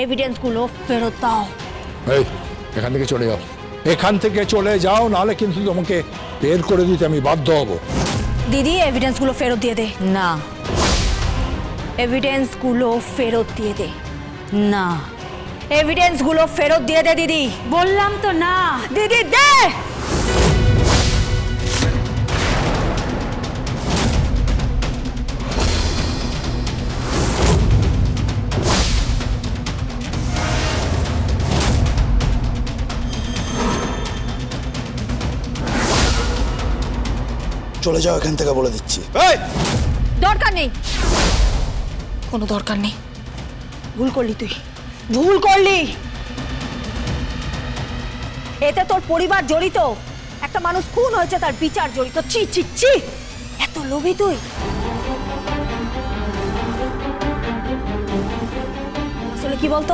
এভিডেন্সগুলো ফেরত দাও। এই এখান থেকে চলে যাও, এখান থেকে চলে যাও, নাহলে কিন্তু তোমাকে বের করে দিতে আমি বাধ্য হব। দিদি এভিডেন্সগুলো ফেরত দিয়ে দে। না এভিডেন্সগুলো ফেরত দিয়ে দে। না, এভিডেন্সগুলো ফেরত দিয়ে দে দিদি। বললাম তো না। দিদি দে। চলে যাও এখান থেকে বলে দিচ্ছি। দরকার নেই, কোনো দরকার নেই। ভুল করলি তুই, ভুল করলি। এতে তোর পরিবার জড়িত, একটা মানুষ খুন হয়েছে, তার বিচার জড়িত। ছি ছি ছি, এত লোভী তুই। আসলে কি বলতো,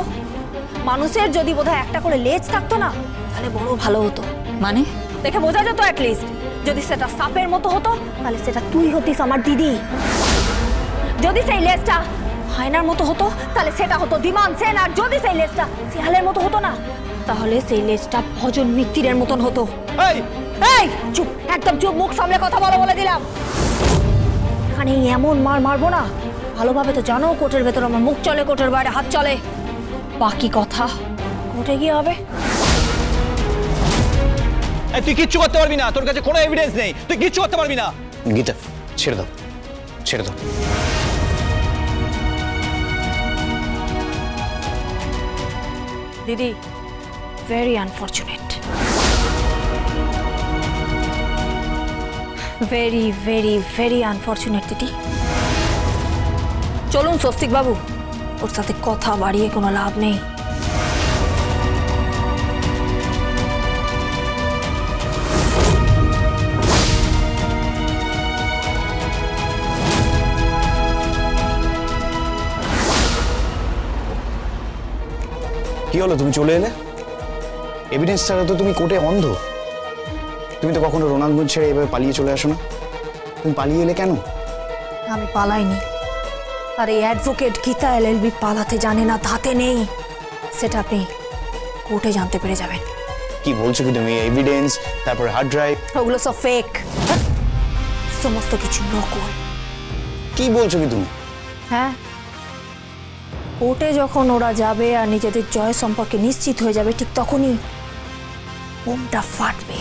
মানুষের যদি বোধহয় একটা করে লেজ থাকতো না, তাহলে বড় ভালো হতো। মানে দেখে বোঝা যেত অ্যাটলিস্ট। যদি সেটা সাপের মতো হতো, তাহলে সেটা তুই হতিস আমার দিদি। যদি সেই লেজটা হায়নার মতো হতো, তাহলে সেটা হতো দিমান সেন। আর যদি সেই লেজটা শিয়ালের মতো হতো না, তাহলে সেই লেজটা ভজন মিত্তিরের মতন হতো। এই এই চুপ, একদম চুপ, মুখ সামলে কথা বলো বলে দিলাম। এখানে এমন মার মারবো না, ভালোভাবে তো জানো কোর্টের ভেতর আমার মুখ চলে, কোর্টের বাইরে হাত চলে। বাকি কথা কোর্টে গিয়ে হবে। তুই কিচ্ছু করতে পারবি না, তোর কাছে কোনো এভিডেন্স নেই, তুই কিচ্ছু করতে পারবি না। গীতা ছেড়ে দাও, ছেড়ে দাও। দিদি very unfortunate, very very very unfortunate দিদি। চলুন স্বস্তিক বাবু, ওর সাথে কথা বাড়িয়ে কোনো লাভ নেই। কি হলো, তুমি চলে এলে? এভিডেন্স ছাড়া তো তুমি কোর্টে অন্ধ। তুমি তো কখনো রোনালগঞ্জ ছেড়ে এভাবে পালিয়ে চলে আসো না। তুমি পালিয়ে এলে কেন? আমি পালাইনি, আর এই অ্যাডভোকেট গীতা এলএলবি পালাতে জানে না, ধাতে নেই। সেটা আপনি কোর্টে জানতে পেরে যাবেন। কি বলছো কি তুমি? এভিডেন্স, তারপর হার্ড ড্রাইভ, ওগুলো সব ফেক, সমস্ত কিছু নকল। কি বলছো কি তুমি? হ্যাঁ, কোর্টে যখন ওরা যাবে আর নিজেদের জয় সম্পর্কে নিশ্চিত হয়ে যাবে, ঠিক তখনই বোমটা ফাটবে।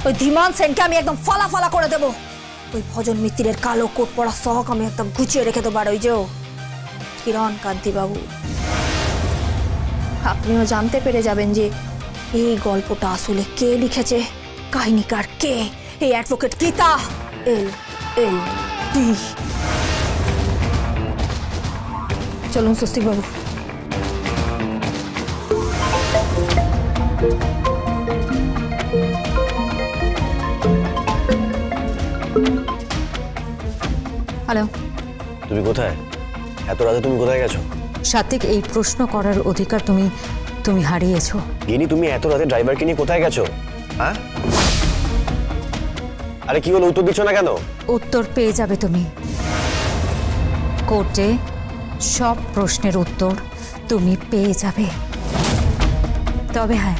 ওই ধীমান সেনকে আমি একদম ফালা ফালা করে দেব। ওই ভজন মিত্রের কালো কোট পরা শখ আমি একদম গুছিয়ে রেখে দেবো। আর ওই যে কিরণ কান্তি বাবু, আপনিও জানতে পেরে যাবেন যে এই গল্পটা আসলে কে লিখেছে, কাহিনীকার কে। এই অ্যাডভোকেট গীতা এলএলবি। চলুন স্বস্তিক বাবু। হ্যালো তুমি কোথায়? এত রাতে তুমি কোথায় গেছো? সাত্বিক, এই প্রশ্ন করার অধিকার তুমি হারিয়েছো। গিনি, তুমি এত রাতে ড্রাইভারকে নিয়ে কোথায় গেছো? হ্যাঁ, আরে কি হলো, উত্তর দিচ্ছ না কেন? উত্তর পেয়ে যাবে তুমি কোর্টে। সব প্রশ্নের উত্তর তুমি পেয়ে যাবে। তবে হ্যাঁ,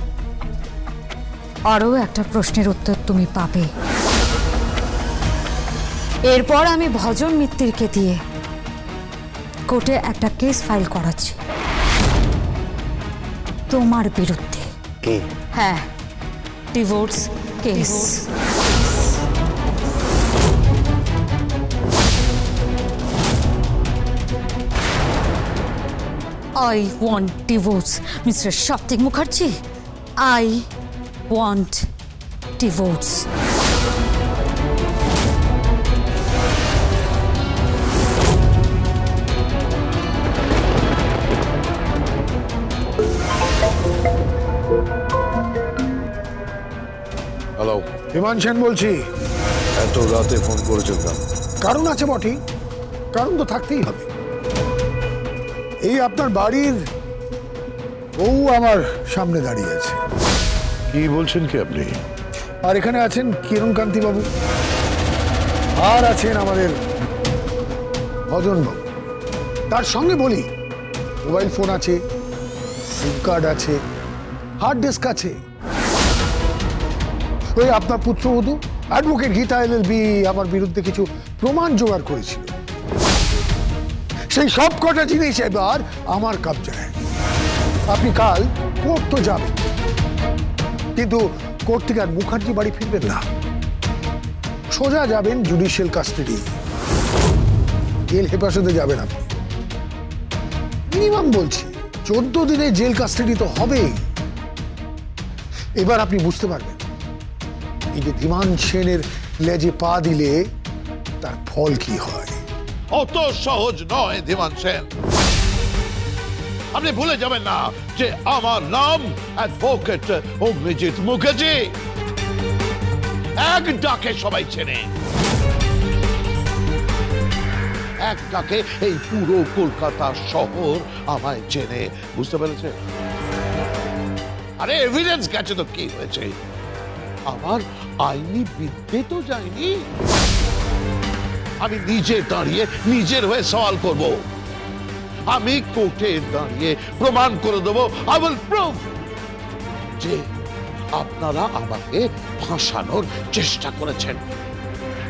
আরও একটা প্রশ্নের উত্তর তুমি পাবে। এরপর আমি ভজন মিত্তিরকে দিয়ে কোর্টে একটা কেস ফাইল করাচ্ছি তোমার বিরুদ্ধে। কি? হ্যাঁ, divorce case. I want divorce, Mr. Satvik Mukherjee. I want divorce. Hello, বিমান সেন বলছি। এত রাতে ফোন করেছেন কেন? কারণ আছে বটে, কারণ তো থাকতেই হবে। এই আপনার বাড়ির বউ আমার সামনে দাঁড়িয়ে আছে। কি বলছেন কি আপনি? আর এখানে আছেন কিরণকান্তি বাবু, আর আছেন আমাদের ভজন বাবু। তার সঙ্গে বলি, মোবাইল ফোন আছে, সিম কার্ড আছে, হার্ড ডিস্ক আছে। ওই আপনার পুত্রবধূ অ্যাডভোকেট গীতা এলএলবি আমার বিরুদ্ধে কিছু প্রমাণ জোগাড় করেছিল। সেই সব কটা জিনিস এবার আমার কবজায়। আপনি কাল কোর্ট তো যাবেন, কিন্তু কোর্ট থেকে আর মুখার্জি বাড়ি ফিরবেন না, সোজা যাবেন জুডিশিয়াল কাস্টাডি। জেল হেফাজতে যাবেন আপনি। মিনিমাম বলছি 14 দিনের জেল কাস্টাডি তো হবেই। এবার আপনি বুঝতে পারবেন এই যে ধীমান সেনের লেজে পা দিলে তার ফল কি হয়। অত সহজ নয় ধীমান সেন। আপনি ভুলে যাবেন না যে আমার নাম অ্যাডভোকেট অগ্নিজিৎ মুখার্জি। এক ডাকে সবাই চেনে, এক ডাকে এই পুরো কলকাতা শহর আমায় চেনে। বুঝতে পেরেছে? আরে এভিডেন্স গেছে তো কি হয়েছে? আমার আইনি বিদ্যে তো যায়নি। আমি নিজে দাঁড়িয়ে নিজের হয়ে সওয়াল করব। আমি কোর্টে দাঁড়িয়ে প্রমাণ করে দেবো, আই উইল প্রুভ যে আপনারা আমাকে ফাঁসানোর চেষ্টা করেছেন।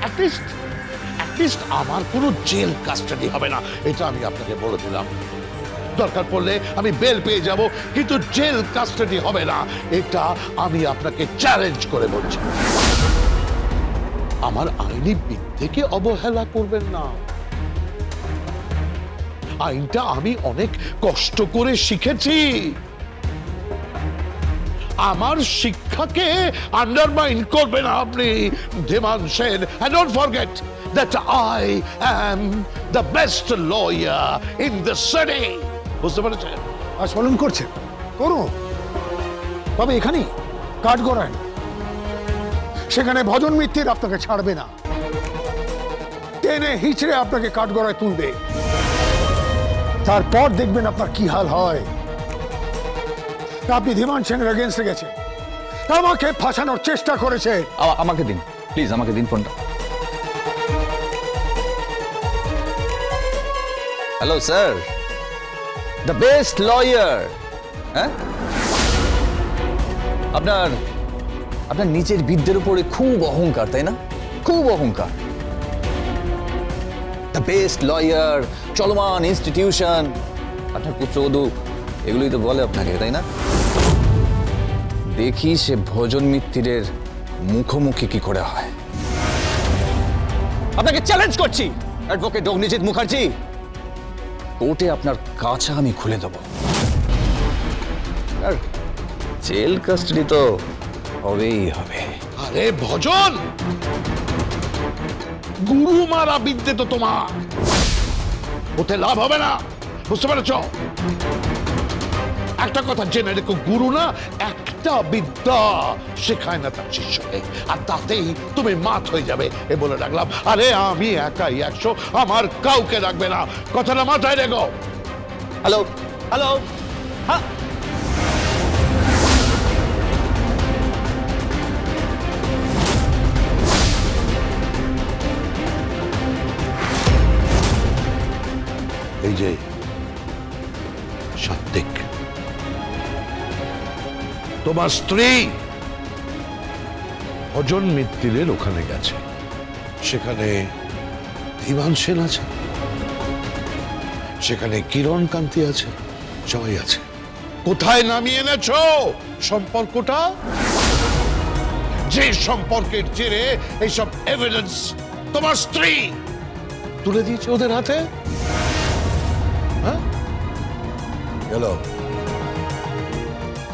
অ্যাটলিস্ট আমার কোনো জেল কাস্টাডি হবে না, এটা আমি আপনাকে বলে দিলাম। দরকার পড়লে আমি বেল পেয়ে যাব, কিন্তু জেল কাস্টাডি হবে না, এটা আমি আপনাকে চ্যালেঞ্জ করে বলছি। আমার আইনি বিদ্যেকে অবহেলা করবেন না। আইনটা আমি অনেক কষ্ট করে শিখেছি। আমার শিক্ষাকে আন্ডারমাইন করবেন না আপনি ধীমান Sen. And don't forget that I am the best lawyer in the city. বুঝতে পেরেছেন? আস্ফলন করছেন, করুন, তবে এখানেই কাঠ গড়ায় না। সেখানে ভজন মিত্তির আপনাকে ছাড়বে না, টেনে হিচড়ে আপনাকে কাঠ গড়ায় তুলবে। তারপর দেখবেন আপনার কি হাল হয়। আপনি ধীমান সেনের এগেন্সটে গেছেন, আমাকে ফাঁসানোর চেষ্টা করেছে। আমাকে দিন প্লিজ, আমাকে দিন ফোনটা। Hello sir, the best lawyer. হ্যাঁ, আপনার নিজের বিদ্যের উপরে খুব অহংকার, তাই না? খুব অহংকার। দ্য বেস্ট লয়ার, চলমান ইনস্টিটিউশন, আপনার পুত্রবধূ এগুলোই তো বলে আপনাকে, তাই না? দেখি সে ভজন মিত্তিরের মুখোমুখি কি করে হয়। আপনাকে চ্যালেঞ্জ করছি অ্যাডভোকেট অগ্নিজিৎ মুখার্জি, কোর্টে আপনার কাছা আমি খুলে দেব। আর জেল কাস্টাডি তো হবেই হবে। আরে ভজন, গুরু মারা বিদ্যে তো তোমার, ওতে লাভ হবে না। বুঝতে পেরেছ? একটা কথা জেনে রেখো, গুরু না একটা বিদ্যা শেখায় না তার শিষ্যকে, আর তাতেই তুমি মাত হয়ে যাবে। এ বলে রাখলাম। আরে আমি একাই 100, আমার কাউকে রাখবে না, কথাটা মাথায় রেখো। হ্যালো হ্যালো, হ্যাঁ এই যে সাত্বিক, তোমার স্ত্রী ভজন মিত্তিরের ওখানে গেছে, সেখানে ধীমান সেন আছে, সেখানে কিরণ কান্তি আছে, সবাই আছে। কোথায় নামিয়ে এনেছ সম্পর্কটা? যে সম্পর্কের জেরে এইসব এভিডেন্স তোমার স্ত্রী তুলে দিয়েছে ওদের হাতে। গেল,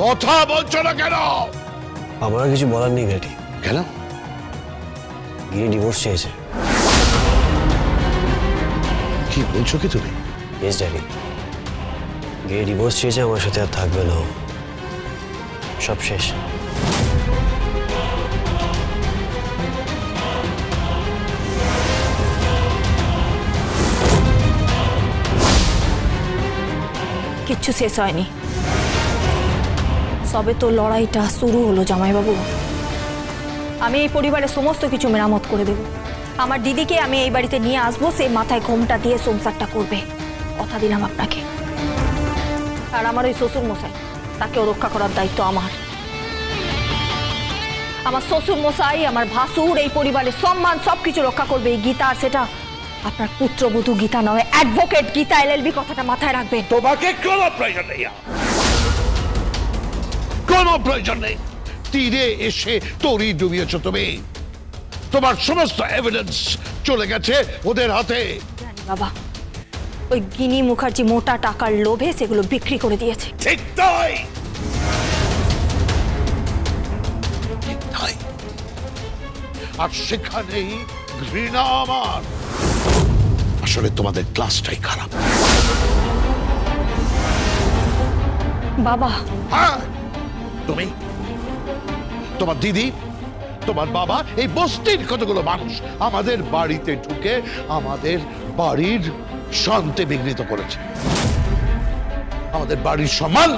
কথা বলছো না কেন? আমার কিছু বলার নেই ড্যাডি। কেন? গিয়ে ডিভোর্স চেয়েছে। কি বলছো কি তুমি? ইয়েস ড্যাডি, গিয়ে ডিভোর্স চেয়েছে, আমার সাথে আর থাকবে না, সব শেষ। কিচ্ছু শেষ হয়নি, সবে তো লড়াইটা শুরু হলো জামাইবাবু। আমি এই পরিবারের সমস্ত কিছু মেরামত করে দেব। আমার দিদিকে আমি এই বাড়িতে নিয়ে আসবো, সে মাথায় ঘোমটা দিয়ে সংসারটা করবে, কথা দিলাম আপনাকে। আর আমার ওই শ্বশুর মশাই, তাকেও রক্ষা করার দায়িত্ব আমার। আমার শ্বশুর মশাই, আমার ভাসুর, এই পরিবারের সম্মান সবকিছু রক্ষা করবে এই গীতা, আর সেটা আপনার পুত্রবধূ গীতা নয়, অ্যাডভোকেট গীতা LLB, কথাটা মাথায় রাখবেন। তোমাকে কোনো প্রয়োজন নেই, কোনো প্রয়োজন নেই। তীরে এসে তরি ডুবিয়েছ তুমি, তোমার সমস্ত এভিডেন্স চলে গেছে ওদের হাতে। জানি বাবা, ওই গিনি মুখার্জি মোটা টাকার লোভে সেগুলো বিক্রি করে দিয়েছে। ঠিক তাই, ঠিক তাই। আর সেখানেই ঘৃণা আমার। আসলে তোমাদের ক্লাসটাই খারাপ। বাবা, হ্যাঁ, তুমি, তোমার দিদি, তোমার বাবা, এই বস্তির কতগুলো মানুষ আমাদের বাড়িতে ঢুকে আমাদের বাড়ির শান্তি বিঘ্নিত করেছে, আমাদের বাড়ির সম্মান,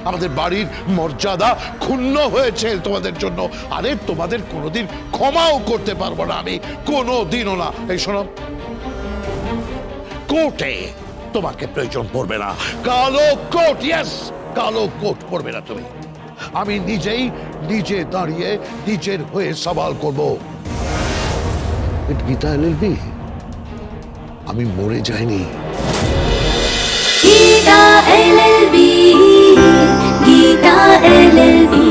আমাদের বাড়ির মর্যাদা ক্ষুণ্ণ হয়েছে তোমাদের জন্য। আরে তোমাদের কোনোদিন ক্ষমাও করতে পারবো না আমি, কোনোদিনও না। এই শোনো, কোর্টে তোমাকে প্রয়োজন পড়বে না, কালো কোট, ইয়েস, কালো কোট পড়বে না তুমি। আমি নিজে দাঁড়িয়ে নিজের হয়ে সওয়াল করব। গীতা LLB, আমি মরে যাইনি। Gita LLB, Gita LLB.